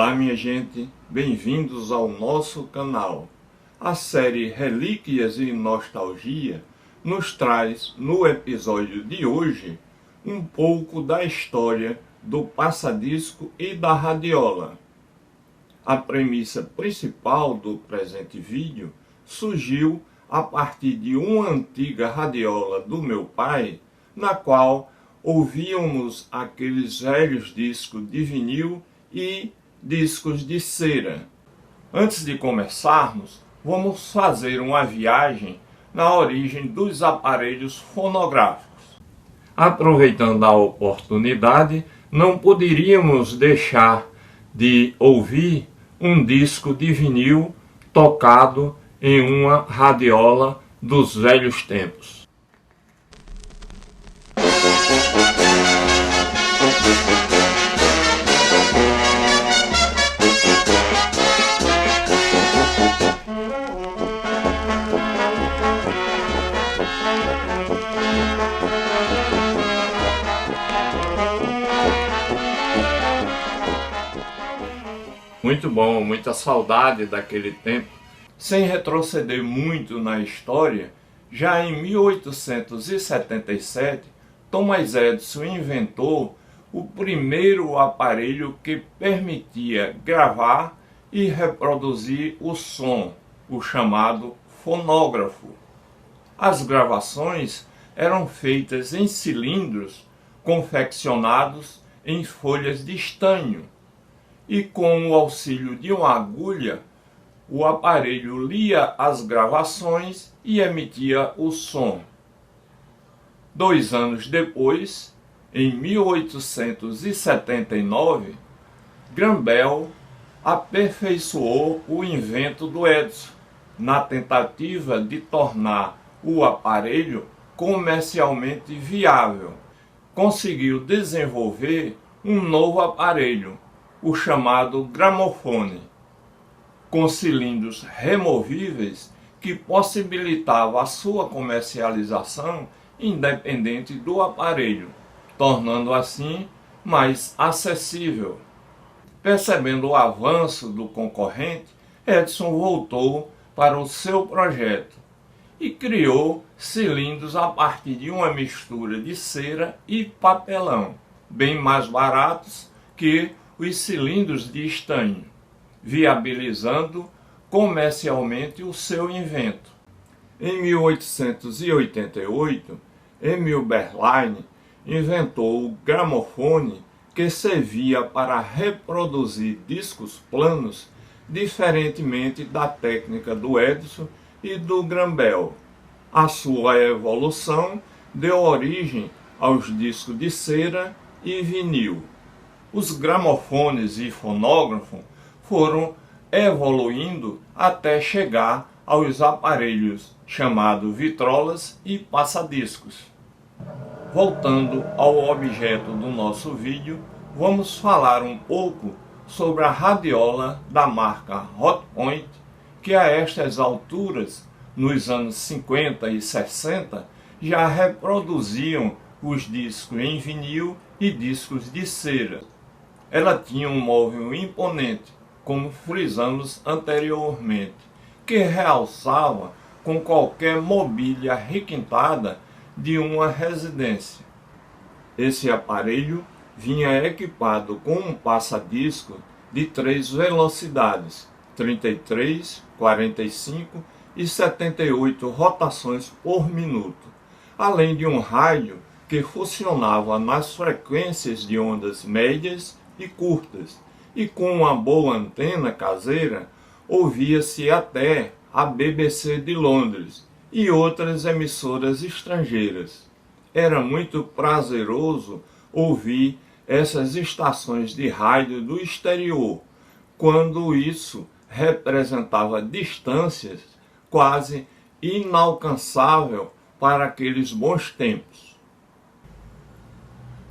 Olá minha gente, bem-vindos ao nosso canal. A série Relíquias e Nostalgia nos traz, no episódio de hoje, um pouco da história do passa-disco e da radiola. A premissa principal do presente vídeo surgiu a partir de uma antiga radiola do meu pai, na qual ouvíamos aqueles velhos discos de vinil e discos de cera. Antes de começarmos, vamos fazer uma viagem na origem dos aparelhos fonográficos. Aproveitando a oportunidade, não poderíamos deixar de ouvir um disco de vinil tocado em uma radiola dos velhos tempos. Muito bom, muita saudade daquele tempo. Sem retroceder muito na história, já em 1877, Thomas Edison inventou o primeiro aparelho que permitia gravar e reproduzir o som, o chamado fonógrafo. As gravações eram feitas em cilindros confeccionados em folhas de estanho, e com o auxílio de uma agulha, o aparelho lia as gravações e emitia o som. 2 anos depois, em 1879, Graham Bell aperfeiçoou o invento do Edison, na tentativa de tornar o aparelho comercialmente viável. Conseguiu desenvolver um novo aparelho, o chamado gramofone, com cilindros removíveis que possibilitava a sua comercialização independente do aparelho, tornando assim mais acessível. Percebendo o avanço do concorrente, Edison voltou para o seu projeto e criou cilindros a partir de uma mistura de cera e papelão, bem mais baratos que os cilindros de estanho, viabilizando comercialmente o seu invento. Em 1888, Emil Berline inventou o gramofone, que servia para reproduzir discos planos, diferentemente da técnica do Edison e do Graham Bell. A sua evolução deu origem aos discos de cera e vinil. Os gramofones e fonógrafos foram evoluindo até chegar aos aparelhos chamados vitrolas e passadiscos. Voltando ao objeto do nosso vídeo, vamos falar um pouco sobre a radiola da marca Hotpoint, que a estas alturas, nos anos 50 e 60, já reproduziam os discos em vinil e discos de cera. Ela tinha um móvel imponente, como frisamos anteriormente, que realçava com qualquer mobília requintada de uma residência. Esse aparelho vinha equipado com um passa-disco de 3 velocidades, 33, 45 e 78 rotações por minuto, além de um rádio que funcionava nas frequências de ondas médias e curtas, e com uma boa antena caseira ouvia-se até a BBC de Londres e outras emissoras estrangeiras. Era muito prazeroso ouvir essas estações de rádio do exterior, quando isso representava distâncias quase inalcançáveis para aqueles bons tempos.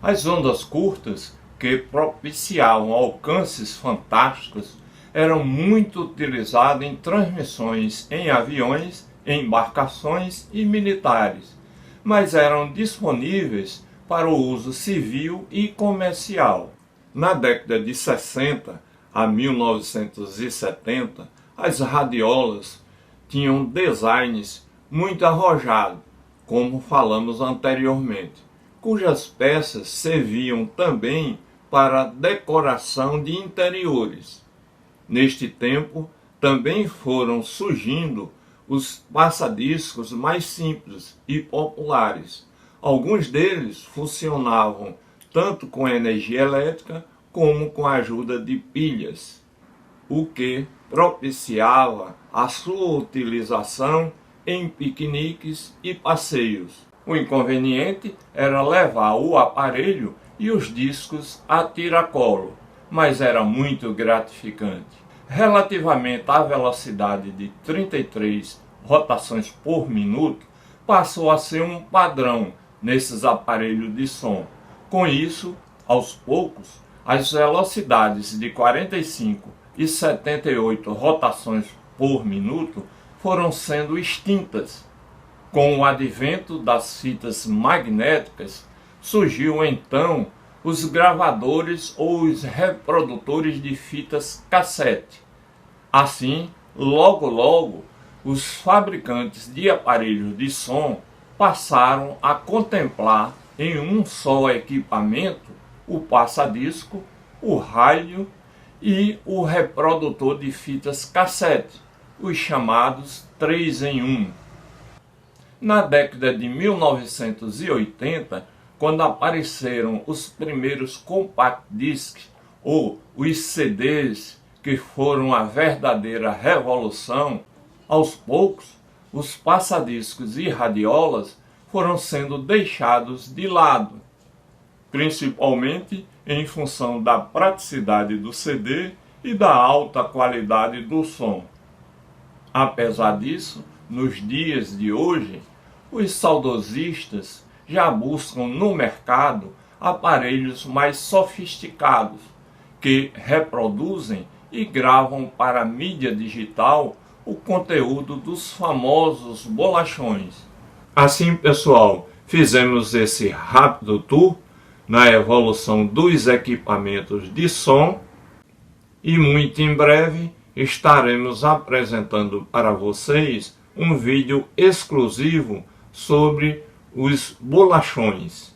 As ondas curtas, que propiciavam alcances fantásticos, eram muito utilizadas em transmissões em aviões, embarcações e militares, mas eram disponíveis para o uso civil e comercial. Na década de 60, a 1970, as radiolas tinham designs muito arrojados, como falamos anteriormente, cujas peças serviam também para decoração de interiores. Neste tempo, também foram surgindo os passadiscos mais simples e populares. Alguns deles funcionavam tanto com energia elétrica como com a ajuda de pilhas, o que propiciava a sua utilização em piqueniques e passeios. O inconveniente era levar o aparelho e os discos a tiracolo, mas era muito gratificante. Relativamente à velocidade de 33 rotações por minuto, passou a ser um padrão nesses aparelhos de som. Com isso, aos poucos, as velocidades de 45 e 78 rotações por minuto foram sendo extintas. Com o advento das fitas magnéticas, surgiu então os gravadores ou os reprodutores de fitas cassete. Assim, logo, os fabricantes de aparelhos de som passaram a contemplar em um só equipamento o passa-disco, o rádio e o reprodutor de fitas cassete, os chamados 3 em 1. Na década de 1980, quando apareceram os primeiros compact discs ou os CDs, que foram a verdadeira revolução, aos poucos os passadiscos e radiolas foram sendo deixados de lado, principalmente em função da praticidade do CD e da alta qualidade do som. Apesar disso, nos dias de hoje, os saudosistas já buscam no mercado aparelhos mais sofisticados, que reproduzem e gravam para a mídia digital o conteúdo dos famosos bolachões. Assim, pessoal, fizemos esse rápido tour na evolução dos equipamentos de som e muito em breve estaremos apresentando para vocês um vídeo exclusivo sobre os bolachões.